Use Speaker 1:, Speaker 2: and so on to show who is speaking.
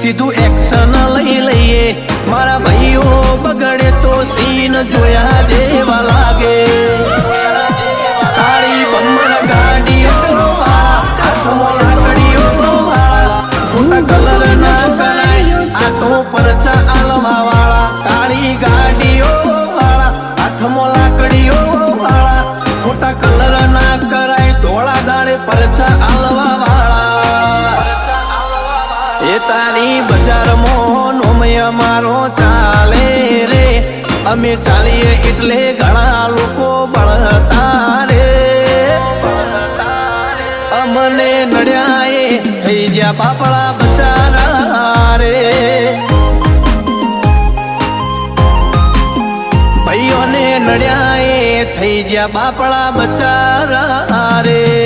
Speaker 1: સીધું એક્શન લઈ લઈએ મારા ભાઈઓ બગડે તો સીન જોયા જેવા લાગે કાળી બમ્બર ગાડીઓ હાથમાં લાકડીઓ ખોટા કલર ના કરાય આ તો પરચા આલવા વાળા કાળી ગાડીઓ વાળા હાથમાં લાકડીઓ વાળા ખોટા કલર ના કરાય ધોળા દાડે પરચા આલવા વાળા એ તારી બજારમાં નોમય મારો ચાલે રે અમે ચાલીએ એટલે ઘણા લોકો બળતા રે અમને નડ્યા થઈ જ્યાં બાપડા બચારા રે ભાઈઓને નડ્યા થઈ જ્યાં બાપડા બચારા રે